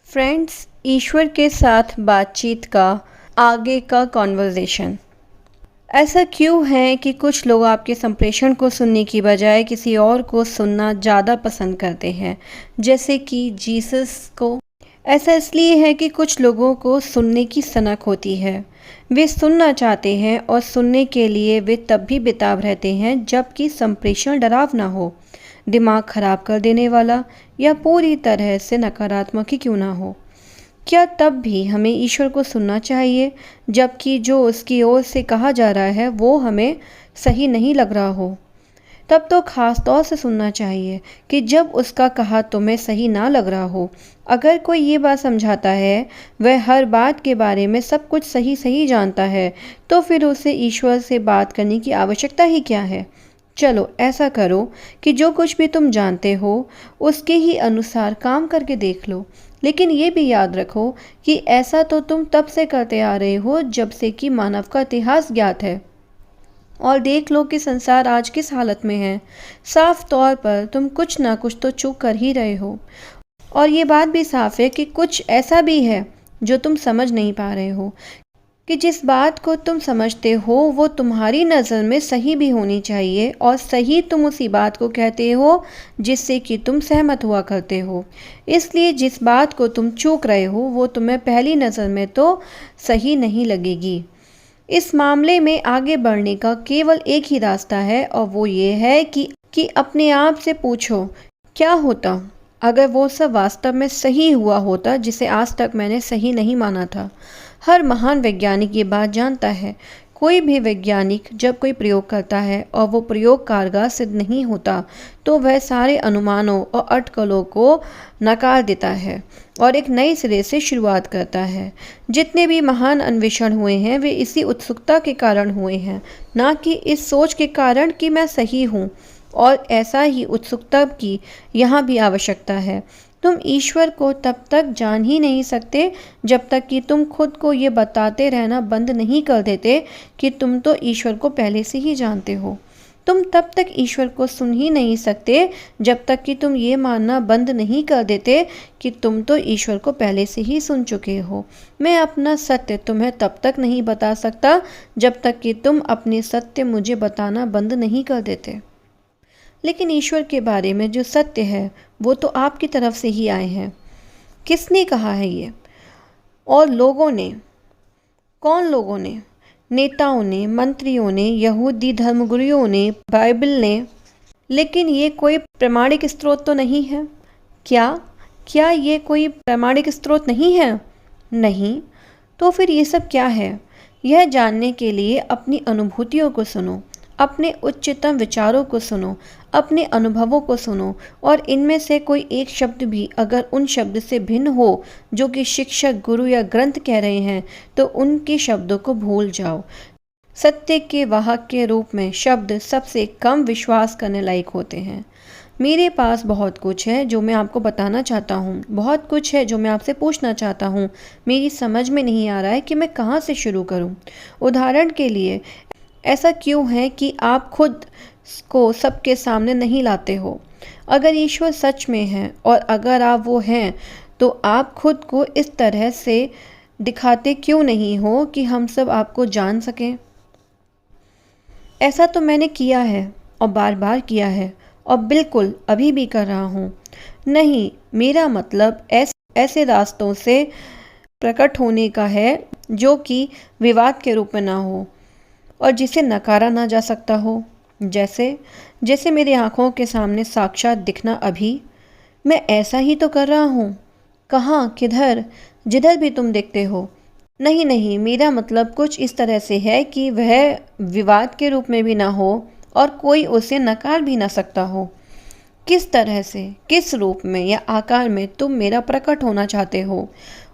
Friends, ईश्वर के साथ बातचीत का आगे का कॉन्वर्जेशन। ऐसा क्यों है कि कुछ लोग आपके संप्रेषण को सुनने की बजाय किसी और को सुनना ज़्यादा पसंद करते हैं, जैसे कि जीसस को। ऐसा इसलिए है कि कुछ लोगों को सुनने की सनक होती है। वे सुनना चाहते हैं और सुनने के लिए वे तब भी बेताब रहते हैं जबकि संप्रेषण डरावना हो, दिमाग खराब कर देने वाला या पूरी तरह से नकारात्मक ही क्यों ना हो। क्या तब भी हमें ईश्वर को सुनना चाहिए जबकि जो उसकी ओर से कहा जा रहा है वो हमें सही नहीं लग रहा हो? तब तो खास तौर से सुनना चाहिए कि जब उसका कहा तुम्हें सही ना लग रहा हो। अगर कोई ये बात समझाता है वह हर बात के बारे में सब कुछ सही सही जानता है, तो फिर उसे ईश्वर से बात करने की आवश्यकता ही क्या है? चलो ऐसा करो कि जो कुछ भी तुम जानते हो उसके ही अनुसार काम करके देख लो। लेकिन ये भी याद रखो कि ऐसा तो तुम तब से करते आ रहे हो जब से कि मानव का इतिहास ज्ञात है। और देख लो कि संसार आज किस हालत में है। साफ तौर पर तुम कुछ ना कुछ तो चूक कर ही रहे हो। और ये बात भी साफ है कि कुछ ऐसा भी है जो तुम समझ नहीं पा रहे हो, कि जिस बात को तुम समझते हो वो तुम्हारी नज़र में सही भी होनी चाहिए, और सही तुम उसी बात को कहते हो जिससे कि तुम सहमत हुआ करते हो। इसलिए जिस बात को तुम चूक रहे हो वो तुम्हें पहली नज़र में तो सही नहीं लगेगी। इस मामले में आगे बढ़ने का केवल एक ही रास्ता है, और वो ये है कि अपने आप से पूछो, क्या होता अगर वो सब वास्तव में सही हुआ होता जिसे आज तक मैंने सही नहीं माना था। हर महान वैज्ञानिक ये बात जानता है। कोई भी वैज्ञानिक जब कोई प्रयोग करता है और वो प्रयोग कारगर सिद्ध नहीं होता तो वह सारे अनुमानों और अटकलों को नकार देता है और एक नए सिरे से शुरुआत करता है। जितने भी महान अन्वेषण हुए हैं वे इसी उत्सुकता के कारण हुए हैं, ना कि इस सोच के कारण कि मैं सही हूँ। और ऐसा ही उत्सुकता की यहाँ भी आवश्यकता है। तुम ईश्वर को तब तक जान ही नहीं सकते जब तक कि तुम खुद को ये बताते रहना बंद नहीं कर देते कि तुम तो ईश्वर को पहले से ही जानते हो। तुम तब तक ईश्वर को सुन ही नहीं सकते जब तक कि तुम ये मानना बंद नहीं कर देते कि तुम तो ईश्वर को पहले से ही सुन चुके हो। मैं अपना सत्य तुम्हें तब तक नहीं बता सकता जब तक कि तुम अपने सत्य मुझे बताना बंद नहीं कर देते। लेकिन ईश्वर के बारे में जो सत्य है वो तो आपकी तरफ से ही आए हैं। किसने कहा है ये? और लोगों ने? कौन लोगों ने? नेताओं ने, मंत्रियों ने, यहूदी धर्मगुरुओं ने, बाइबल ने। लेकिन ये कोई प्रामाणिक स्रोत तो नहीं है क्या? क्या ये कोई प्रामाणिक स्रोत नहीं है? नहीं। तो फिर ये सब क्या है? यह जानने के लिए अपनी अनुभूतियों को सुनो, अपने उच्चतम विचारों को सुनो, अपने अनुभवों को सुनो, और इनमें से कोई एक शब्द भी अगर उन शब्द से भिन्न हो जो कि शिक्षक, गुरु या ग्रंथ कह रहे हैं तो उनके शब्दों को भूल जाओ। सत्य के वाहक के रूप में शब्द सबसे कम विश्वास करने लायक होते हैं। मेरे पास बहुत कुछ है जो मैं आपको बताना चाहता हूँ, बहुत कुछ है जो मैं आपसे पूछना चाहता हूँ। मेरी समझ में नहीं आ रहा है कि मैं कहाँ से शुरू करूँ। उदाहरण के लिए, ऐसा क्यों है कि आप खुद को सबके सामने नहीं लाते हो? अगर ईश्वर सच में है और अगर आप वो हैं तो आप खुद को इस तरह से दिखाते क्यों नहीं हो कि हम सब आपको जान सकें? ऐसा तो मैंने किया है और बार बार किया है और बिल्कुल अभी भी कर रहा हूँ। नहीं, मेरा मतलब ऐसे रास्तों से प्रकट होने का है जो कि विवाद के रूप में ना हो और जिसे नकारा ना जा सकता हो। जैसे मेरी आँखों के सामने साक्षात दिखना। अभी मैं ऐसा ही तो कर रहा हूँ। कहाँ, किधर? जिधर भी तुम देखते हो। नहीं नहीं, मेरा मतलब कुछ इस तरह से है कि वह विवाद के रूप में भी ना हो और कोई उसे नकार भी ना सकता हो। किस तरह से, किस रूप में या आकार में तुम मेरा प्रकट होना चाहते हो?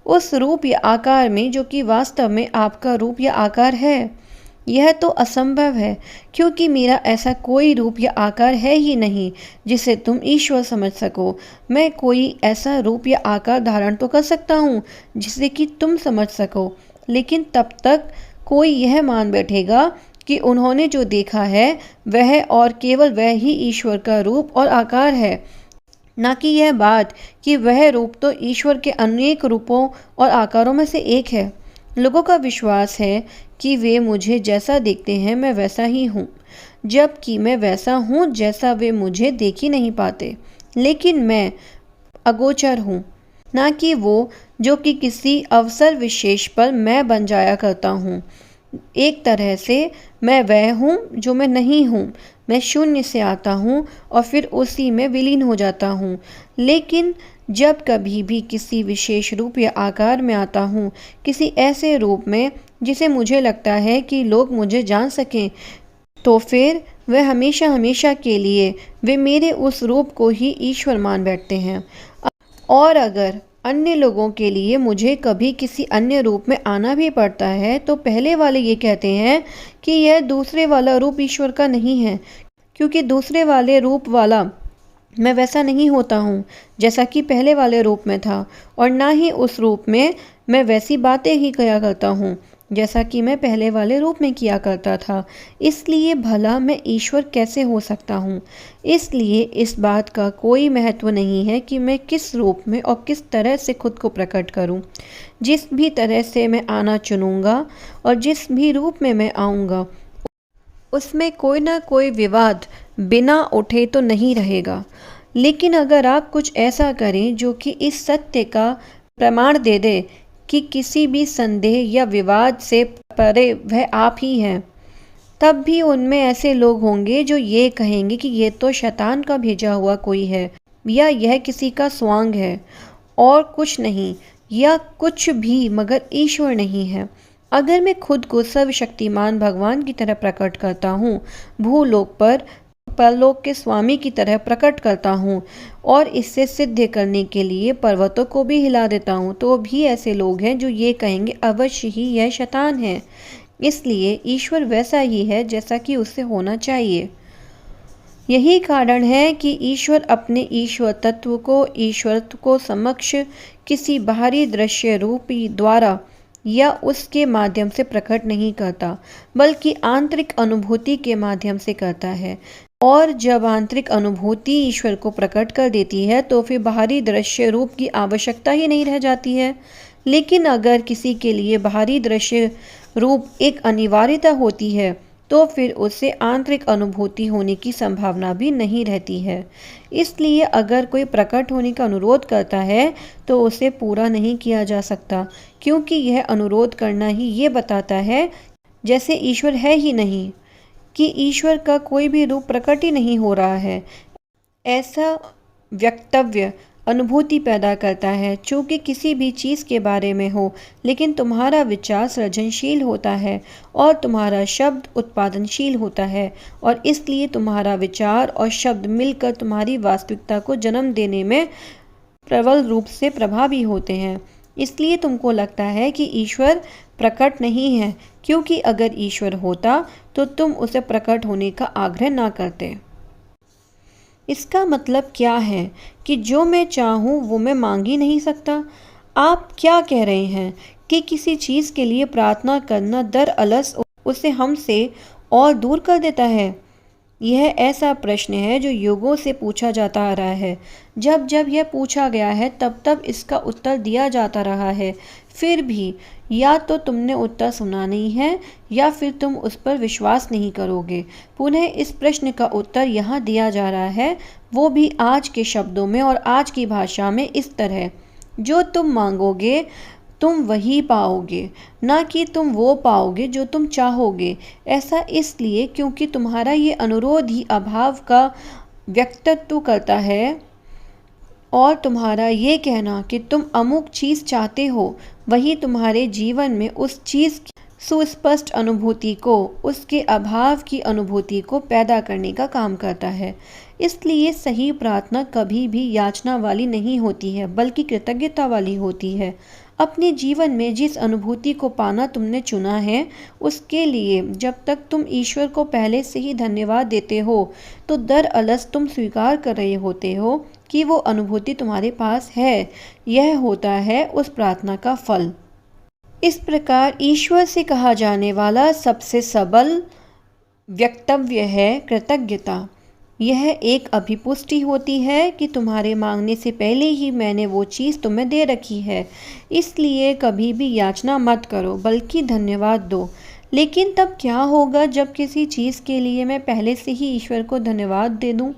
उस रूप या आकार में जो कि वास्तव में आपका रूप या आकार है। यह तो असंभव है क्योंकि मेरा ऐसा कोई रूप या आकार है ही नहीं जिसे तुम ईश्वर समझ सको। मैं कोई ऐसा रूप या आकार धारण तो कर सकता हूँ जिसे कि तुम समझ सको, लेकिन तब तक कोई यह मान बैठेगा कि उन्होंने जो देखा है वह और केवल वह ही ईश्वर का रूप और आकार है। ना कि यह बात कि वह रूप तो ईश्वर के अनेक रूपों और आकारों में से एक है। लोगों का विश्वास है कि वे मुझे जैसा देखते हैं मैं वैसा ही हूँ, जबकि मैं वैसा हूँ जैसा वे मुझे देख ही नहीं पाते। लेकिन मैं अगोचर हूँ, ना कि वो जो कि किसी अवसर विशेष पर मैं बन जाया करता हूँ। एक तरह से मैं वह हूँ जो मैं नहीं हूँ। मैं शून्य से आता हूँ और फिर उसी में विलीन हो जाता हूँ। लेकिन जब कभी भी किसी विशेष रूप या आकार में आता हूँ, किसी ऐसे रूप में जिसे मुझे लगता है कि लोग मुझे जान सकें, तो फिर वह हमेशा हमेशा के लिए वे मेरे उस रूप को ही ईश्वर मान बैठते हैं। और अगर अन्य लोगों के लिए मुझे कभी किसी अन्य रूप में आना भी पड़ता है, तो पहले वाले ये कहते हैं कि यह दूसरे वाला रूप ईश्वर का नहीं है, क्योंकि दूसरे वाले रूप वाला मैं वैसा नहीं होता हूँ जैसा कि पहले वाले रूप में था, और ना ही उस रूप में मैं वैसी बातें ही किया करता हूँ जैसा कि मैं पहले वाले रूप में किया करता था। इसलिए भला मैं ईश्वर कैसे हो सकता हूँ? इसलिए इस बात का कोई महत्व नहीं है कि मैं किस रूप में और किस तरह से खुद को प्रकट करूँ। जिस भी तरह से मैं आना चुनूँगा और जिस भी रूप में मैं आऊँगा, उसमें कोई ना कोई विवाद बिना उठे तो नहीं रहेगा। लेकिन अगर आप कुछ ऐसा करें जो कि इस सत्य का प्रमाण दे दे कि किसी भी संदेह या विवाद से परे वह आप ही हैं, तब भी उनमें ऐसे लोग होंगे जो ये कहेंगे कि ये तो शैतान का भेजा हुआ कोई है, या यह किसी का स्वांग है और कुछ नहीं, या कुछ भी मगर ईश्वर नहीं है। अगर मैं खुद को सर्वशक्तिमान भगवान की तरह प्रकट करता हूँ, भूलोक पर परलोक के स्वामी की तरह प्रकट करता हूँ, और इससे सिद्ध करने के लिए पर्वतों को भी हिला देता हूँ, तो भी ऐसे लोग हैं जो ये कहेंगे अवश्य ही यह शैतान है। इसलिए ईश्वर वैसा ही है जैसा कि उसे होना चाहिए। यही कारण है कि ईश्वर अपने ईश्वर तत्व को ईश्वरत्व को समक्ष किसी बाहरी दृश्य रूपी द्वारा या उसके माध्यम से प्रकट नहीं करता, बल्कि आंतरिक अनुभूति के माध्यम से करता है। और जब आंतरिक अनुभूति ईश्वर को प्रकट कर देती है, तो फिर बाहरी दृश्य रूप की आवश्यकता ही नहीं रह जाती है। लेकिन अगर किसी के लिए बाहरी दृश्य रूप एक अनिवार्यता होती है, तो फिर उससे आंतरिक अनुभूति होने की संभावना भी नहीं रहती है। इसलिए अगर कोई प्रकट होने का अनुरोध करता है, तो उसे पूरा नहीं किया जा सकता, क्योंकि यह अनुरोध करना ही ये बताता है जैसे ईश्वर है ही नहीं, कि ईश्वर का कोई भी रूप प्रकट ही नहीं हो रहा है। ऐसा वक्तव्य अनुभूति पैदा करता है, चूँकि किसी भी चीज़ के बारे में हो, लेकिन तुम्हारा विचार सृजनशील होता है और तुम्हारा शब्द उत्पादनशील होता है, और इसलिए तुम्हारा विचार और शब्द मिलकर तुम्हारी वास्तविकता को जन्म देने में प्रबल रूप से प्रभावी होते हैं। इसलिए तुमको लगता है कि ईश्वर प्रकट नहीं है, क्योंकि अगर ईश्वर होता तो तुम उसे प्रकट होने का आग्रह ना करते। इसका मतलब क्या है कि जो मैं चाहूँ वो मैं मांग ही नहीं सकता? आप क्या कह रहे हैं कि किसी चीज़ के लिए प्रार्थना करना दरअसल उसे हमसे और दूर कर देता है? यह ऐसा प्रश्न है जो युगों से पूछा जाता आ रहा है। जब जब यह पूछा गया है, तब तब इसका उत्तर दिया जाता रहा है। फिर भी या तो तुमने उत्तर सुना नहीं है, या फिर तुम उस पर विश्वास नहीं करोगे। पुनः इस प्रश्न का उत्तर यहाँ दिया जा रहा है, वो भी आज के शब्दों में और आज की भाषा में इस तरह: जो तुम मांगोगे तुम वही पाओगे, ना कि तुम वो पाओगे जो तुम चाहोगे। ऐसा इसलिए क्योंकि तुम्हारा ये अनुरोध ही अभाव का व्यक्तित्व करता है, और तुम्हारा ये कहना कि तुम अमुक चीज़ चाहते हो, वही तुम्हारे जीवन में उस चीज़ की सुस्पष्ट अनुभूति को, उसके अभाव की अनुभूति को पैदा करने का काम करता है। इसलिए सही प्रार्थना कभी भी याचना वाली नहीं होती है, बल्कि कृतज्ञता वाली होती है। अपने जीवन में जिस अनुभूति को पाना तुमने चुना है, उसके लिए जब तक तुम ईश्वर को पहले से ही धन्यवाद देते हो, तो दरअसल तुम स्वीकार कर रहे होते हो कि वो अनुभूति तुम्हारे पास है। यह होता है उस प्रार्थना का फल। इस प्रकार ईश्वर से कहा जाने वाला सबसे सबल वक्तव्य है कृतज्ञता। यह एक अभिपुष्टि होती है कि तुम्हारे मांगने से पहले ही मैंने वो चीज़ तुम्हें दे रखी है। इसलिए कभी भी याचना मत करो, बल्कि धन्यवाद दो। लेकिन तब क्या होगा जब किसी चीज़ के लिए मैं पहले से ही ईश्वर को धन्यवाद दे दूं,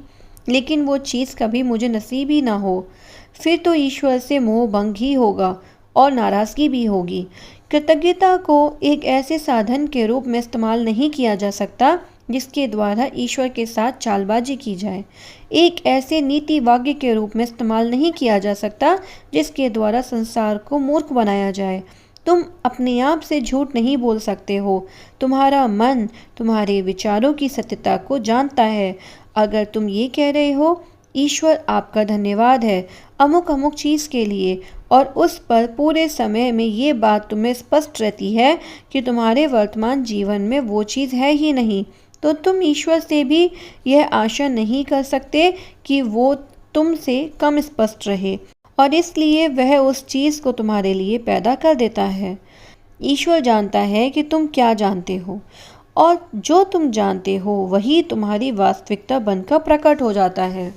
लेकिन वो चीज़ कभी मुझे नसीब ही ना हो? फिर तो ईश्वर से मोह भंग ही होगा और नाराज़गी भी होगी। कृतज्ञता को एक ऐसे साधन के रूप में इस्तेमाल नहीं किया जा सकता जिसके द्वारा ईश्वर के साथ चालबाजी की जाए। एक ऐसे नीति वाक्य के रूप में इस्तेमाल नहीं किया जा सकता जिसके द्वारा संसार को मूर्ख बनाया जाए। तुम अपने आप से झूठ नहीं बोल सकते हो। तुम्हारा मन तुम्हारे विचारों की सत्यता को जानता है। अगर तुम ये कह रहे हो, ईश्वर आपका धन्यवाद है अमुक अमुक चीज़ के लिए, और उस पर पूरे समय में ये बात तुम्हें स्पष्ट रहती है कि तुम्हारे वर्तमान जीवन में वो चीज़ है ही नहीं, तो तुम ईश्वर से भी यह आशा नहीं कर सकते कि वो तुमसे कम स्पष्ट रहे, और इसलिए वह उस चीज़ को तुम्हारे लिए पैदा कर देता है। ईश्वर जानता है कि तुम क्या जानते हो, और जो तुम जानते हो वही तुम्हारी वास्तविकता बनकर प्रकट हो जाता है।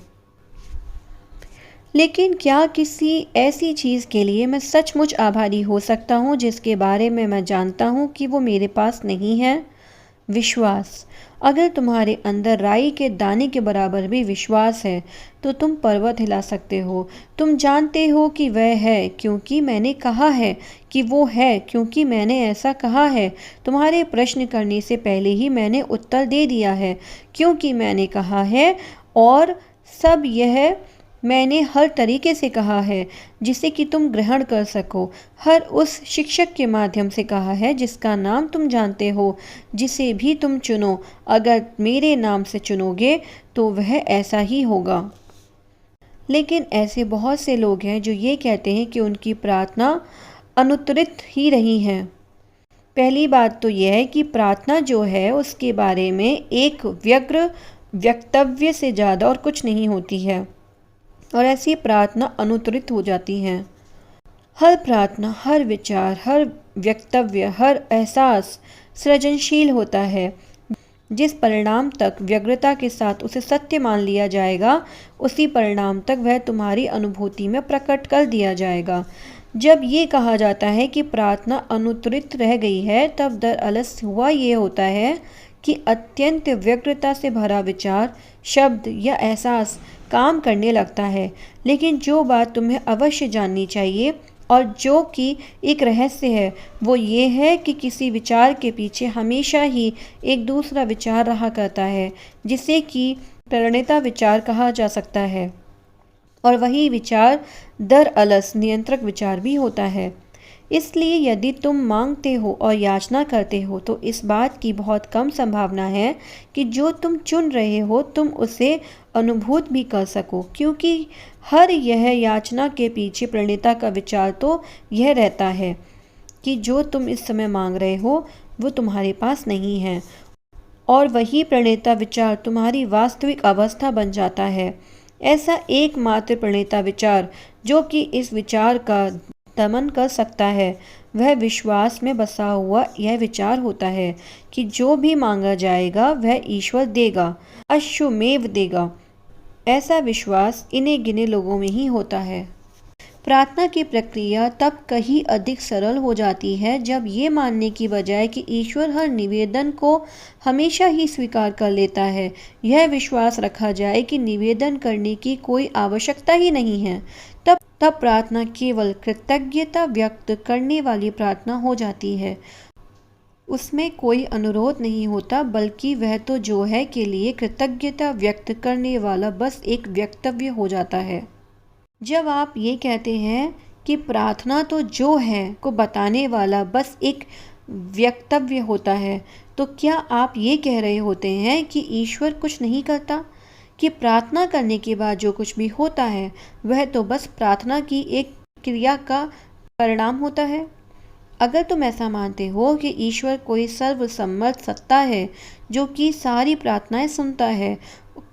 लेकिन क्या किसी ऐसी चीज़ के लिए मैं सचमुच आभारी हो सकता हूँ जिसके बारे में मैं जानता हूँ कि वो मेरे पास नहीं है? विश्वास। अगर तुम्हारे अंदर राई के दाने के बराबर भी विश्वास है तो तुम पर्वत हिला सकते हो। तुम जानते हो कि वह है क्योंकि मैंने कहा है, कि वो है क्योंकि मैंने ऐसा कहा है। तुम्हारे प्रश्न करने से पहले ही मैंने उत्तर दे दिया है क्योंकि मैंने कहा है, और सब यह मैंने हर तरीके से कहा है जिसे कि तुम ग्रहण कर सको। हर उस शिक्षक के माध्यम से कहा है जिसका नाम तुम जानते हो। जिसे भी तुम चुनो, अगर मेरे नाम से चुनोगे तो वह ऐसा ही होगा। लेकिन ऐसे बहुत से लोग हैं जो ये कहते हैं कि उनकी प्रार्थना अनुत्तरित ही रही है। पहली बात तो यह है कि प्रार्थना जो है उसके बारे में एक व्यग्र वक्तव्य से ज़्यादा और कुछ नहीं होती है, और ऐसी प्रार्थना अनुत्तरित हो जाती हैं। हर प्रार्थना, हर विचार, हर वक्तव्य, हर एहसास सृजनशील होता है। जिस परिणाम तक व्यग्रता के साथ उसे सत्य मान लिया जाएगा, उसी परिणाम तक वह तुम्हारी अनुभूति में प्रकट कर दिया जाएगा। जब ये कहा जाता है कि प्रार्थना अनुत्तरित रह गई है, तब दरअसल हुआ ये होता है कि अत्यंत व्यग्रता से भरा विचार, शब्द या एहसास काम करने लगता है। लेकिन जो बात तुम्हें अवश्य जाननी चाहिए और जो कि एक रहस्य है, वो ये है कि किसी विचार के पीछे हमेशा ही एक दूसरा विचार रहा करता है, जिसे कि प्रणेता विचार कहा जा सकता है, और वही विचार दरअसल नियंत्रक विचार भी होता है। इसलिए यदि तुम मांगते हो और याचना करते हो तो इस बात की बहुत कम संभावना है कि जो तुम चुन रहे हो तुम उसे अनुभूत भी कर सको, क्योंकि हर यह याचना के पीछे प्रणेता का विचार तो यह रहता है कि जो तुम इस समय मांग रहे हो वो तुम्हारे पास नहीं है, और वही प्रणेता विचार तुम्हारी वास्तविक अवस्था बन जाता है। ऐसा एकमात्र प्रणेता विचार जो कि इस विचार का दमन कर सकता है, वह विश्वास में बसा हुआ यह विचार होता है कि जो भी मांगा जाएगा वह ईश्वर देगा, अश्वमेव देगा। ऐसा विश्वास इन्हें गिने लोगों में ही होता है। प्रार्थना की प्रक्रिया तब कहीं अधिक सरल हो जाती है जब ये मानने की बजाय कि ईश्वर हर निवेदन को हमेशा ही स्वीकार कर लेता है, यह विश्वास रखा जाए कि निवेदन करने की कोई आवश्यकता ही नहीं है। तब प्रार्थना केवल कृतज्ञता व्यक्त करने वाली प्रार्थना हो जाती है। उसमें कोई अनुरोध नहीं होता, बल्कि वह तो जो है के लिए कृतज्ञता व्यक्त करने वाला बस एक वक्तव्य हो जाता है। जब आप ये कहते हैं कि प्रार्थना तो जो है को बताने वाला बस एक वक्तव्य होता है, तो क्या आप ये कह रहे होते हैं कि ईश्वर कुछ नहीं करता, कि प्रार्थना करने के बाद जो कुछ भी होता है वह तो बस प्रार्थना की एक क्रिया का परिणाम होता है? अगर तुम ऐसा मानते हो कि ईश्वर कोई सर्वसम्मत सत्ता है जो कि सारी प्रार्थनाएं सुनता है,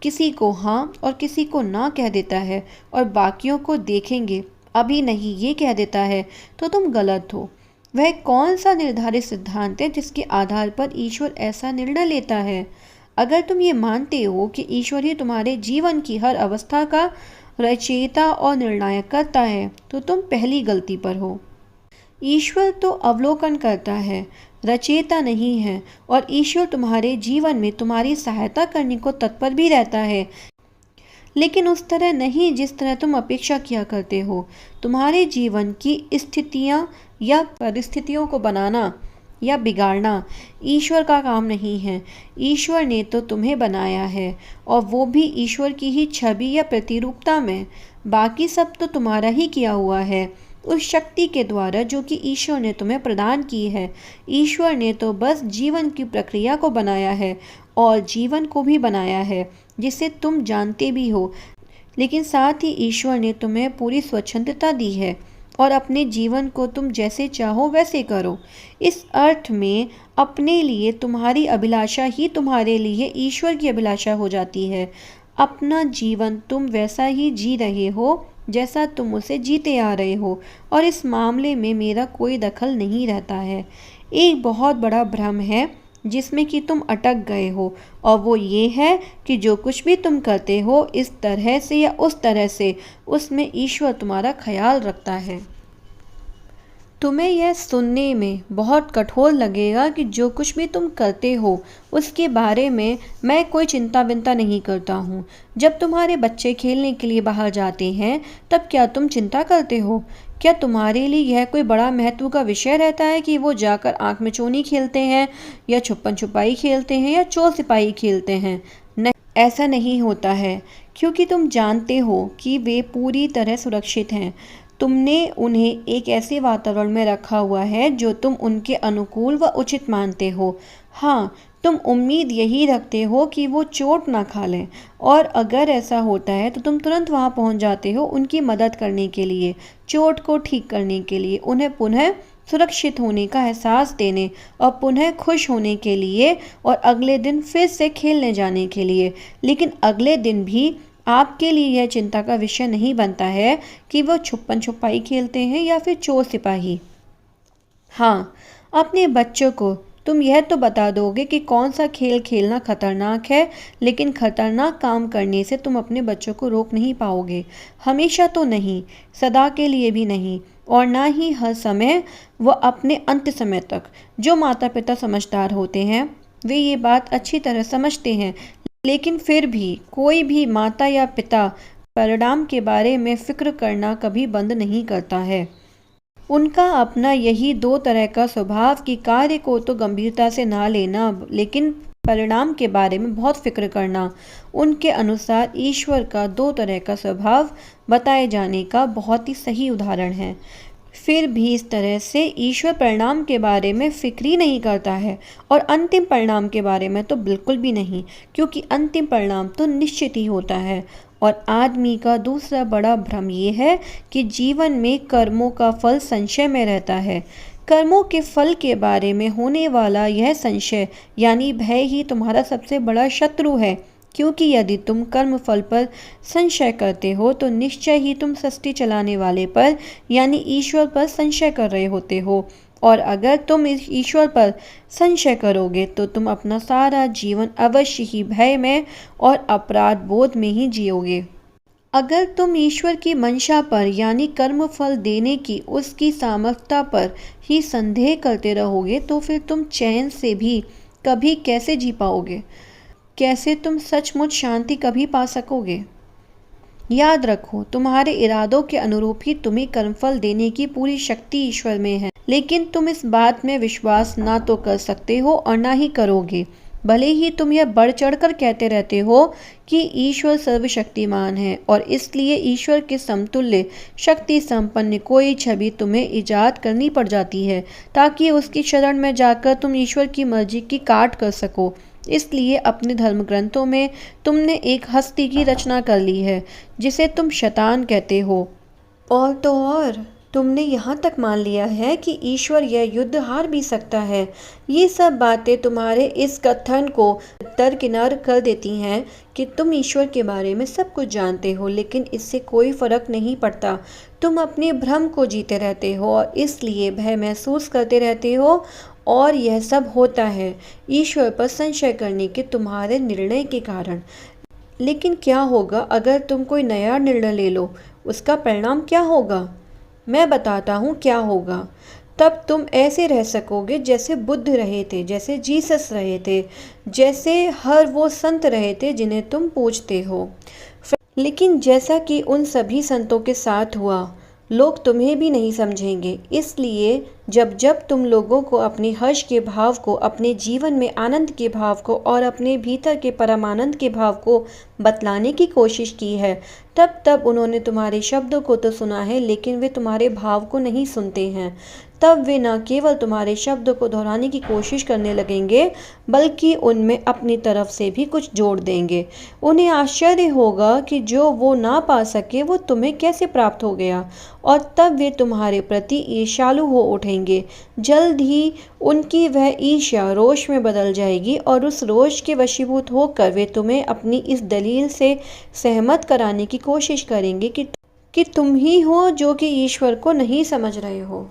किसी को हाँ और किसी को ना कह देता है और बाकियों को देखेंगे अभी नहीं ये कह देता है, तो तुम गलत हो। वह कौन सा निर्धारित सिद्धांत है जिसके आधार पर ईश्वर ऐसा निर्णय लेता है? अगर तुम ये मानते हो कि ईश्वर ही तुम्हारे जीवन की हर अवस्था का रचयिता और निर्णायक करता है, तो तुम पहली गलती पर हो। ईश्वर तो अवलोकन करता है, रचयिता नहीं है, और ईश्वर तुम्हारे जीवन में तुम्हारी सहायता करने को तत्पर भी रहता है, लेकिन उस तरह नहीं जिस तरह तुम अपेक्षा किया करते हो। तुम्हारे जीवन की स्थितियाँ या परिस्थितियों को बनाना या बिगाड़ना ईश्वर का काम नहीं है। ईश्वर ने तो तुम्हें बनाया है, और वो भी ईश्वर की ही छवि या प्रतिरूपता में। बाकी सब तो तुम्हारा ही किया हुआ है, उस शक्ति के द्वारा जो कि ईश्वर ने तुम्हें प्रदान की है। ईश्वर ने तो बस जीवन की प्रक्रिया को बनाया है, और जीवन को भी बनाया है जिसे तुम जानते भी हो, लेकिन साथ ही ईश्वर ने तुम्हें पूरी स्वतंत्रता दी है, और अपने जीवन को तुम जैसे चाहो वैसे करो। इस अर्थ में अपने लिए तुम्हारी अभिलाषा ही तुम्हारे लिए ईश्वर की अभिलाषा हो जाती है। अपना जीवन तुम वैसा ही जी रहे हो जैसा तुम उसे जीते आ रहे हो, और इस मामले में मेरा कोई दखल नहीं रहता है। एक बहुत बड़ा भ्रम है जिसमें कि तुम अटक गए हो, और वो ये है कि जो कुछ भी तुम करते हो इस तरह से या उस तरह से, उसमें ईश्वर तुम्हारा ख्याल रखता है। तुम्हें यह सुनने में बहुत कठोर लगेगा कि जो कुछ भी तुम करते हो उसके बारे में मैं कोई चिंता विंता नहीं करता हूँ। जब तुम्हारे बच्चे खेलने के लिए बाहर जाते हैं तब क्या तुम चिंता करते हो? क्या तुम्हारे लिए यह कोई बड़ा महत्व का विषय रहता है कि वो जाकर आँख में चोनी खेलते हैं, या छुपन छुपाई खेलते हैं, या चोर सिपाही खेलते हैं? नहीं, ऐसा नहीं होता है, क्योंकि तुम जानते हो कि वे पूरी तरह सुरक्षित हैं। तुमने उन्हें एक ऐसे वातावरण में रखा हुआ है जो तुम उनके अनुकूल व उचित मानते हो। हाँ, तुम उम्मीद यही रखते हो कि वो चोट ना खा लें, और अगर ऐसा होता है तो तुम तुरंत वहाँ पहुँच जाते हो उनकी मदद करने के लिए, चोट को ठीक करने के लिए, उन्हें पुनः सुरक्षित होने का एहसास देने और पुनः खुश होने के लिए, और अगले दिन फिर से खेलने जाने के लिए। लेकिन अगले दिन भी आपके लिए यह चिंता का विषय नहीं बनता है कि वो छुपन छुपाई खेलते हैं या फिर चोर सिपाही। हाँ, अपने बच्चों को तुम यह तो बता दोगे कि कौन सा खेल खेलना खतरनाक है, लेकिन खतरनाक काम करने से तुम अपने बच्चों को रोक नहीं पाओगे। हमेशा तो नहीं, सदा के लिए भी नहीं, और ना ही हर समय व अपने अंत समय तक। जो माता पिता समझदार होते हैं वे ये बात अच्छी तरह समझते हैं, लेकिन फिर भी कोई भी माता या पिता परिणाम के बारे में फिक्र करना कभी बंद नहीं करता है। उनका अपना यही दो तरह का स्वभाव कि कार्य को तो गंभीरता से ना लेना, लेकिन परिणाम के बारे में बहुत फिक्र करना। उनके अनुसार ईश्वर का दो तरह का स्वभाव बताए जाने का बहुत ही सही उदाहरण है। फिर भी इस तरह से ईश्वर परिणाम के बारे में फिक्र ही नहीं करता है, और अंतिम परिणाम के बारे में तो बिल्कुल भी नहीं, क्योंकि अंतिम परिणाम तो निश्चित ही होता है। और आदमी का दूसरा बड़ा भ्रम ये है कि जीवन में कर्मों का फल संशय में रहता है। कर्मों के फल के बारे में होने वाला यह संशय यानी भय ही तुम्हारा सबसे बड़ा शत्रु है, क्योंकि यदि तुम कर्म फल पर संशय करते हो तो निश्चय ही तुम सृष्टि चलाने वाले पर यानी ईश्वर पर संशय कर रहे होते हो, और अगर तुम इस ईश्वर पर संशय करोगे तो तुम अपना सारा जीवन अवश्य ही भय में और अपराध बोध में ही जियोगे। अगर तुम ईश्वर की मंशा पर यानी कर्म फल देने की उसकी सामर्थ्यता पर ही संदेह करते रहोगे तो फिर तुम चैन से भी कभी कैसे जी पाओगे? कैसे तुम सचमुच शांति कभी पा सकोगे? याद रखो, तुम्हारे इरादों के अनुरूप ही तुम्हें कर्मफल देने की पूरी शक्ति ईश्वर में है, लेकिन तुम इस बात में विश्वास ना तो कर सकते हो और ना ही करोगे। भले ही तुम यह बढ़ चढ़कर कहते रहते हो कि ईश्वर सर्वशक्तिमान है, और इसलिए ईश्वर के समतुल्य शक्ति संपन्न कोई छवि तुम्हें इजाद करनी पड़ जाती है ताकि उसकी शरण में जाकर तुम ईश्वर की मर्जी की काट कर सको। इसलिए अपने धर्म ग्रंथों में तुमने एक हस्ती की रचना कर ली है जिसे तुम शैतान कहते हो, और तो और तुमने यहाँ तक मान लिया है कि ईश्वर यह युद्ध हार भी सकता है। ये सब बातें तुम्हारे इस कथन को दरकिनार कर देती हैं कि तुम ईश्वर के बारे में सब कुछ जानते हो, लेकिन इससे कोई फर्क नहीं पड़ता। तुम अपने भ्रम को जीते रहते हो और इसलिए भय महसूस करते रहते हो, और यह सब होता है ईश्वर पर संशय करने के तुम्हारे निर्णय के कारण। लेकिन क्या होगा अगर तुम कोई नया निर्णय ले लो? उसका परिणाम क्या होगा? मैं बताता हूँ क्या होगा। तब तुम ऐसे रह सकोगे जैसे बुद्ध रहे थे, जैसे जीसस रहे थे, जैसे हर वो संत रहे थे जिन्हें तुम पूजते हो। लेकिन जैसा कि उन सभी संतों के साथ हुआ, लोग तुम्हें भी नहीं समझेंगे। इसलिए जब जब तुम लोगों को अपने हर्ष के भाव को, अपने जीवन में आनंद के भाव को और अपने भीतर के परमानंद के भाव को बतलाने की कोशिश की है, तब तब उन्होंने तुम्हारे शब्दों को तो सुना है, लेकिन वे तुम्हारे भाव को नहीं सुनते हैं। तब वे न केवल तुम्हारे शब्दों को दोहराने की कोशिश करने लगेंगे, बल्कि उनमें अपनी तरफ से भी कुछ जोड़ देंगे। उन्हें आश्चर्य होगा कि जो वो ना पा सके वो तुम्हें कैसे प्राप्त हो गया, और तब वे तुम्हारे प्रति ईर्ष्यालु हो उठेंगे। जल्द ही उनकी वह ईर्ष्या रोष में बदल जाएगी, और उस रोष के वशीभूत होकर वे तुम्हें अपनी इस दलील से सहमत कराने की कोशिश करेंगे कि तुम ही हो जो कि ईश्वर को नहीं समझ रहे हो।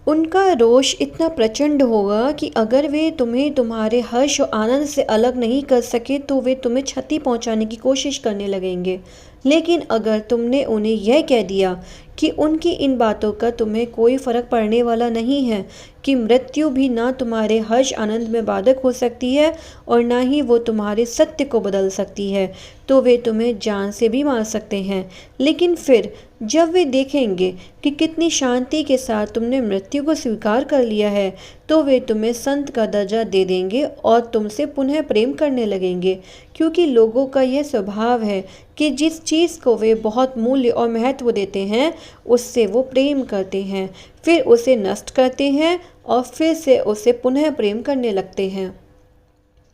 उनका रोष इतना प्रचंड होगा कि अगर वे तुम्हें तुम्हारे हर्ष और आनंद से अलग नहीं कर सके तो वे तुम्हें क्षति पहुंचाने की कोशिश करने लगेंगे। लेकिन अगर तुमने उन्हें यह कह दिया कि उनकी इन बातों का तुम्हें कोई फर्क पड़ने वाला नहीं है, कि मृत्यु भी ना तुम्हारे हर्ष आनंद में बाधक हो सकती है और ना ही वो तुम्हारे सत्य को बदल सकती है, तो वे तुम्हें जान से भी मार सकते हैं। लेकिन फिर जब वे देखेंगे कि कितनी शांति के साथ तुमने मृत्यु को स्वीकार कर लिया है, तो वे तुम्हें संत का दर्जा दे देंगे और तुमसे पुनः प्रेम करने लगेंगे। क्योंकि लोगों का यह स्वभाव है कि जिस चीज़ को वे बहुत मूल्य और महत्व देते हैं, उससे वो प्रेम करते हैं, फिर उसे नष्ट करते हैं और फिर से उसे पुनः प्रेम करने लगते हैं।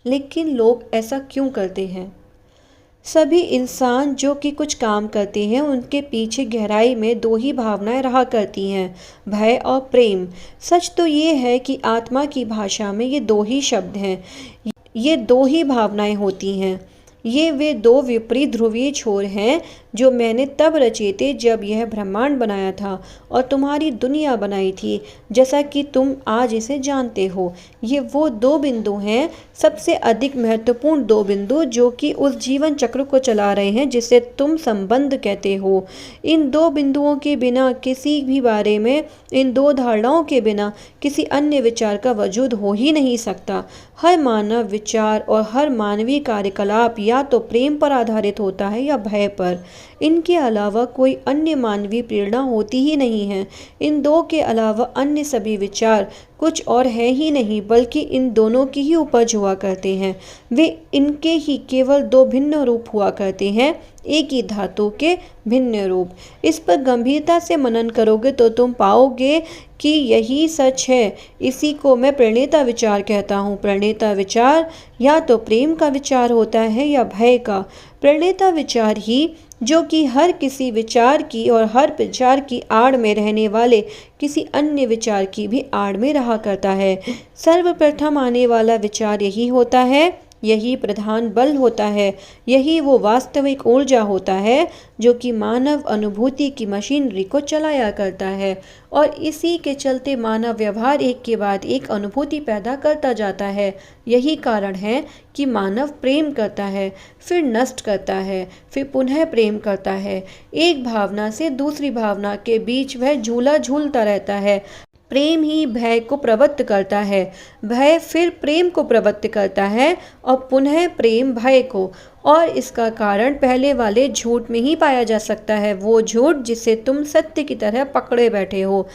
लेकिन लोग ऐसा क्यों करते हैं? सभी इंसान जो कि कुछ काम करते हैं, उनके पीछे गहराई में दो ही भावनाएं रहा करती हैं, भय और प्रेम। सच तो ये है कि आत्मा की भाषा में ये दो ही शब्द हैं, ये दो ही भावनाएं होती हैं। ये वे दो विपरीत ध्रुवीय छोर हैं जो मैंने तब रचे थे जब यह ब्रह्मांड बनाया था और तुम्हारी दुनिया बनाई थी, जैसा कि तुम आज इसे जानते हो। ये वो दो बिंदु हैं, सबसे अधिक महत्वपूर्ण दो बिंदु, जो कि उस जीवन चक्र को चला रहे हैं जिसे तुम संबंध कहते हो। इन दो बिंदुओं के बिना किसी भी बारे में, इन दो धारणाओं के बिना किसी अन्य विचार का वजूद हो ही नहीं सकता। हर मानव विचार और हर मानवीय कार्यकलाप या तो प्रेम पर आधारित होता है या भय पर। इनके अलावा कोई अन्य मानवीय प्रेरणा होती ही नहीं है। इन दो के अलावा अन्य सभी विचार कुछ और है ही नहीं, बल्कि इन दोनों की ही उपज हुआ करते हैं। वे इनके ही केवल दो भिन्न रूप हुआ करते हैं, एक ही धातु के भिन्न रूप। इस पर गंभीरता से मनन करोगे तो तुम पाओगे कि यही सच है। इसी को मैं प्रणेता विचार कहता हूँ। प्रणेता विचार या तो प्रेम का विचार होता है या भय का। प्रणेता विचार ही जो कि हर किसी विचार की और हर विचार की आड़ में रहने वाले किसी अन्य विचार की भी आड़ में रहा करता है। सर्वप्रथम आने वाला विचार यही होता है, यही प्रधान बल होता है, यही वो वास्तविक ऊर्जा होता है जो कि मानव अनुभूति की मशीनरी को चलाया करता है, और इसी के चलते मानव व्यवहार एक के बाद एक अनुभूति पैदा करता जाता है। यही कारण है कि मानव प्रेम करता है, फिर नष्ट करता है, फिर पुनः प्रेम करता है। एक भावना से दूसरी भावना के बीच वह झूला झूलता रहता है। प्रेम ही भय को प्रवृत्त करता है, भय फिर प्रेम को प्रवृत्त करता है और पुनः प्रेम भय को। और इसका कारण पहले वाले झूठ में ही पाया जा सकता है, वो झूठ जिसे तुम सत्य की तरह पकड़े बैठे हो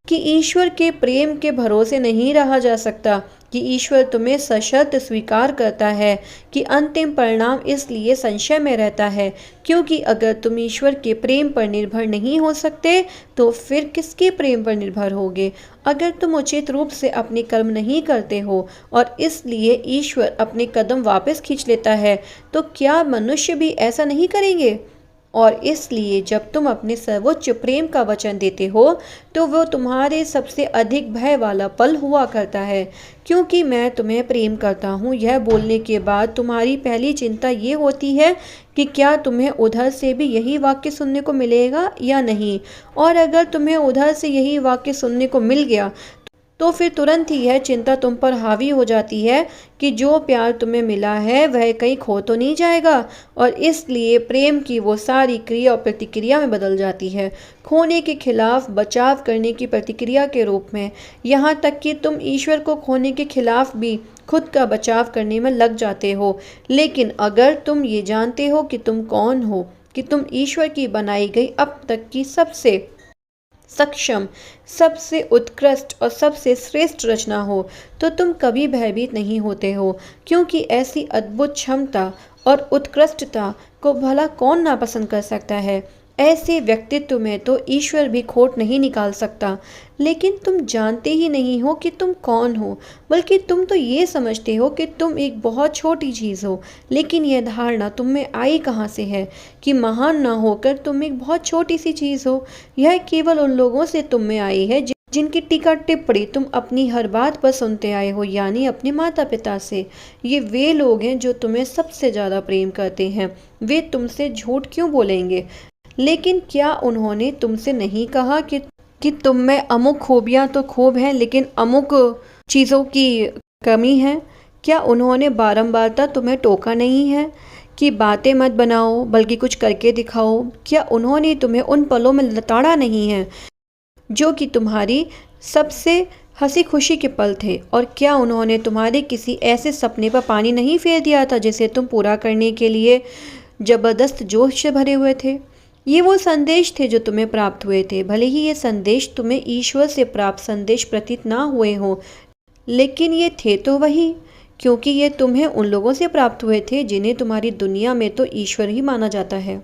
कि ईश्वर के प्रेम के भरोसे नहीं रहा जा सकता, कि ईश्वर तुम्हें सशर्त स्वीकार करता है, कि अंतिम परिणाम इसलिए संशय में रहता है। क्योंकि अगर तुम ईश्वर के प्रेम पर निर्भर नहीं हो सकते तो फिर किसके प्रेम पर निर्भर होगे? अगर तुम उचित रूप से अपने कर्म नहीं करते हो और इसलिए ईश्वर अपने कदम वापस खींच लेता है, तो क्या मनुष्य भी ऐसा नहीं करेंगे? और इसलिए जब तुम अपने सर्वोच्च प्रेम का वचन देते हो तो वो तुम्हारे सबसे अधिक भय वाला पल हुआ करता है। क्योंकि मैं तुम्हें प्रेम करता हूँ, यह बोलने के बाद तुम्हारी पहली चिंता ये होती है कि क्या तुम्हें उधर से भी यही वाक्य सुनने को मिलेगा या नहीं। और अगर तुम्हें उधर से यही वाक्य सुनने को मिल गया तो फिर तुरंत ही यह चिंता तुम पर हावी हो जाती है कि जो प्यार तुम्हें मिला है वह कहीं खो तो नहीं जाएगा, और इसलिए प्रेम की वो सारी क्रिया और प्रतिक्रिया में बदल जाती है, खोने के खिलाफ बचाव करने की प्रतिक्रिया के रूप में। यहाँ तक कि तुम ईश्वर को खोने के खिलाफ भी खुद का बचाव करने में लग जाते हो। लेकिन अगर तुम ये जानते हो कि तुम कौन हो, कि तुम ईश्वर की बनाई गई अब तक की सबसे सक्षम, सबसे उत्कृष्ट और सबसे श्रेष्ठ रचना हो, तो तुम कभी भयभीत नहीं होते हो, क्योंकि ऐसी अद्भुत क्षमता और उत्कृष्टता को भला कौन नापसंद कर सकता है। ऐसे व्यक्तित्व में तो ईश्वर भी खोट नहीं निकाल सकता। लेकिन तुम जानते ही नहीं हो कि तुम कौन हो, बल्कि तुम तो ये समझते हो कि तुम एक बहुत छोटी चीज़ हो। लेकिन यह धारणा तुम में आई कहाँ से है कि महान ना होकर तुम एक बहुत छोटी सी चीज़ हो? यह केवल उन लोगों से तुम में आई है जिनकी टीका टिप्पणी तुम अपनी हर बात पर सुनते आए हो, यानी अपने माता पिता से। ये वे लोग हैं जो तुम्हें सबसे ज़्यादा प्रेम करते हैं। वे तुमसे झूठ क्यों बोलेंगे? लेकिन क्या उन्होंने तुमसे नहीं कहा कि तुम में अमुक खूबियाँ तो खूब हैं, लेकिन अमुक चीज़ों की कमी है? क्या उन्होंने बारंबारता तुम्हें टोका नहीं है कि बातें मत बनाओ बल्कि कुछ करके दिखाओ? क्या उन्होंने तुम्हें उन पलों में लताड़ा नहीं है जो कि तुम्हारी सबसे हंसी खुशी के पल थे? और क्या उन्होंने तुम्हारे किसी ऐसे सपने पर पानी नहीं फेर दिया था जिसे तुम पूरा करने के लिए जबरदस्त जोश से भरे हुए थे? ये वो संदेश थे जो तुम्हें प्राप्त हुए थे। भले ही ये संदेश तुम्हें ईश्वर से प्राप्त संदेश प्रतीत ना हुए हों, लेकिन ये थे तो वही, क्योंकि ये तुम्हें उन लोगों से प्राप्त हुए थे जिन्हें तुम्हारी दुनिया में तो ईश्वर ही माना जाता है।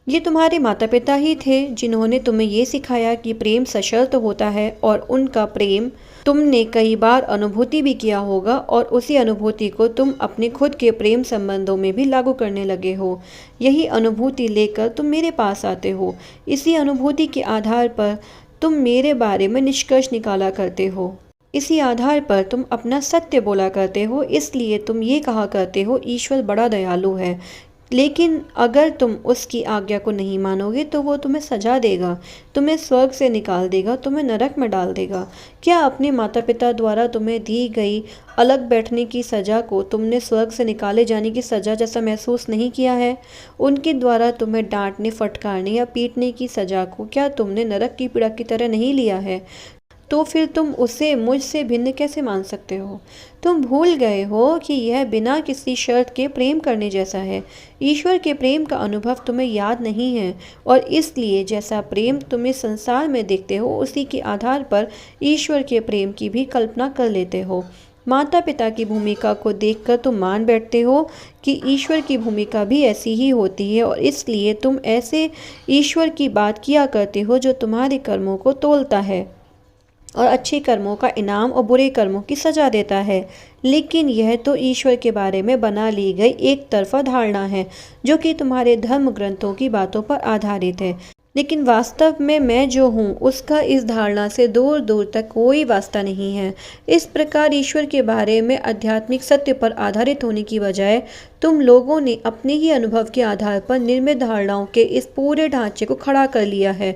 ये तुम्हारे माता पिता ही थे जिन्होंने तुम्हें ये सिखाया कि प्रेम सशर्त होता है, और उनका प्रेम तुमने कई बार अनुभूति भी किया होगा, और उसी अनुभूति को तुम अपने खुद के प्रेम संबंधों में भी लागू करने लगे हो। यही अनुभूति लेकर तुम मेरे पास आते हो। इसी अनुभूति के आधार पर तुम मेरे बारे में निष्कर्ष निकाला करते हो। इसी आधार पर तुम अपना सत्य बोला करते हो। इसलिए तुम ये कहा करते हो ईश्वर बड़ा दयालु है। लेकिन अगर तुम उसकी आज्ञा को नहीं मानोगे तो वो तुम्हें सजा देगा, तुम्हें स्वर्ग से निकाल देगा, तुम्हें नरक में डाल देगा। क्या अपने माता पिता द्वारा तुम्हें दी गई अलग बैठने की सज़ा को तुमने स्वर्ग से निकाले जाने की सज़ा जैसा महसूस नहीं किया है? उनके द्वारा तुम्हें डांटने, फटकारने या पीटने की सज़ा को क्या तुमने नरक की पीड़ा की तरह नहीं लिया है? तो फिर तुम उसे मुझसे भिन्न कैसे मान सकते हो? तुम भूल गए हो कि यह बिना किसी शर्त के प्रेम करने जैसा है। ईश्वर के प्रेम का अनुभव तुम्हें याद नहीं है, और इसलिए जैसा प्रेम तुम इस संसार में देखते हो उसी के आधार पर ईश्वर के प्रेम की भी कल्पना कर लेते हो। माता पिता की भूमिका को देखकर तुम मान बैठते हो कि ईश्वर की भूमिका भी ऐसी ही होती है, और इसलिए तुम ऐसे ईश्वर की बात किया करते हो जो तुम्हारे कर्मों को तोलता है और अच्छे कर्मों का इनाम और बुरे कर्मों की सजा देता है। लेकिन यह तो ईश्वर के बारे में बना ली गई एक तरफा धारणा है जो कि तुम्हारे धर्म ग्रंथों की बातों पर आधारित है। लेकिन वास्तव में मैं जो हूँ उसका इस धारणा से दूर दूर तक कोई वास्ता नहीं है। इस प्रकार ईश्वर के बारे में आध्यात्मिक सत्य पर आधारित होने की बजाय तुम लोगों ने अपने ही अनुभव के आधार पर निर्मित धारणाओं के इस पूरे ढांचे को खड़ा कर लिया है,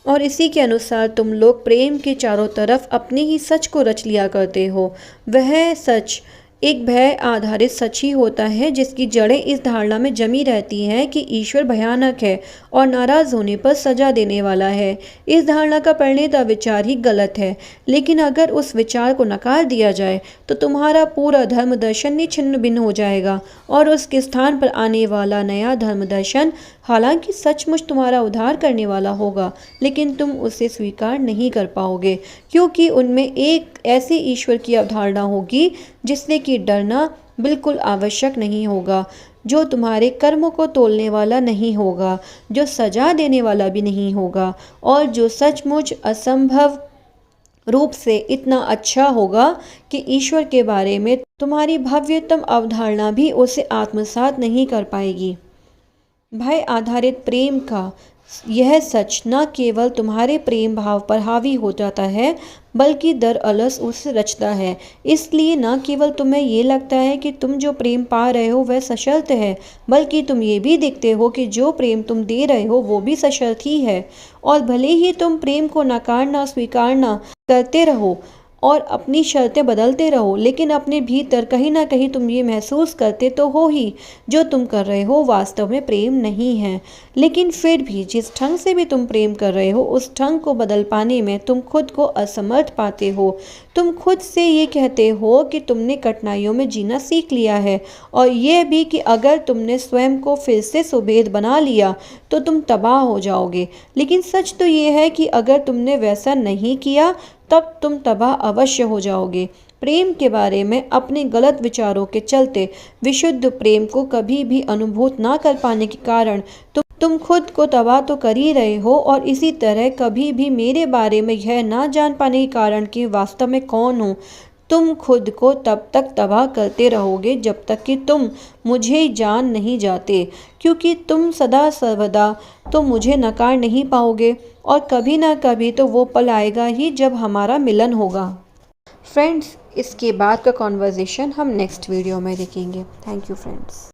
और इसी के अनुसार तुम लोग प्रेम के चारों तरफ अपने ही सच को रच लिया करते हो। वह सच एक भय आधारित सच ही होता है जिसकी जड़ें इस धारणा में जमी रहती हैं कि ईश्वर भयानक है और नाराज होने पर सजा देने वाला है। इस धारणा का प्रणेता विचार ही गलत है, लेकिन अगर उस विचार को नकार दिया जाए तो तुम्हारा पूरा धर्म दर्शन छिन्न भिन्न हो जाएगा, और उसके स्थान पर आने वाला नया धर्म दर्शन हालांकि सचमुच तुम्हारा उद्धार करने वाला होगा, लेकिन तुम उसे स्वीकार नहीं कर पाओगे, क्योंकि उनमें एक ऐसे ईश्वर की अवधारणा होगी जिससे कि डरना बिल्कुल आवश्यक नहीं होगा, जो तुम्हारे कर्मों को तोलने वाला नहीं होगा, जो सजा देने वाला भी नहीं होगा, और जो सचमुच असंभव रूप से इतना अच्छा होगा कि ईश्वर के बारे में तुम्हारी भव्यतम अवधारणा भी उसे आत्मसात नहीं कर पाएगी। भय आधारित प्रेम का यह सच न केवल तुम्हारे प्रेम भाव पर हावी हो जाता है, बल्कि दरअसल उसे रचता है। इसलिए न केवल तुम्हें ये लगता है कि तुम जो प्रेम पा रहे हो वह सशर्त है, बल्कि तुम ये भी देखते हो कि जो प्रेम तुम दे रहे हो वो भी सशर्त ही है। और भले ही तुम प्रेम को नकारना स्वीकारना करते रहो, और अपनी शर्तें बदलते रहो, लेकिन अपने भीतर कहीं ना कहीं तुम ये महसूस करते तो हो ही जो तुम कर रहे हो वास्तव में प्रेम नहीं है। लेकिन फिर भी जिस ढंग से भी तुम प्रेम कर रहे हो उस ढंग को बदल पाने में तुम खुद को असमर्थ पाते हो। तुम खुद से ये कहते हो कि तुमने कठिनाइयों में जीना सीख लिया है, और यह भी कि अगर तुमने स्वयं को फिर से सुबेद बना लिया तो तुम तबाह हो जाओगे। लेकिन सच तो ये है कि अगर तुमने वैसा नहीं किया तब तुम तबाह अवश्य हो जाओगे। प्रेम के बारे में अपने गलत विचारों के चलते विशुद्ध प्रेम को कभी भी अनुभूत ना कर पाने के कारण तुम खुद को तबाह तो कर ही रहे हो, और इसी तरह कभी भी मेरे बारे में यह ना जान पाने के कारण कि वास्तव में कौन हूँ तुम खुद को तब तक तबाह करते रहोगे जब तक कि तुम मुझे जान नहीं जाते, क्योंकि तुम सदा सर्वदा तो मुझे नकार नहीं पाओगे, और कभी ना कभी तो वो पल आएगा ही जब हमारा मिलन होगा। फ्रेंड्स, इसके बाद का कॉन्वर्जेशन हम नेक्स्ट वीडियो में देखेंगे। Thank you friends.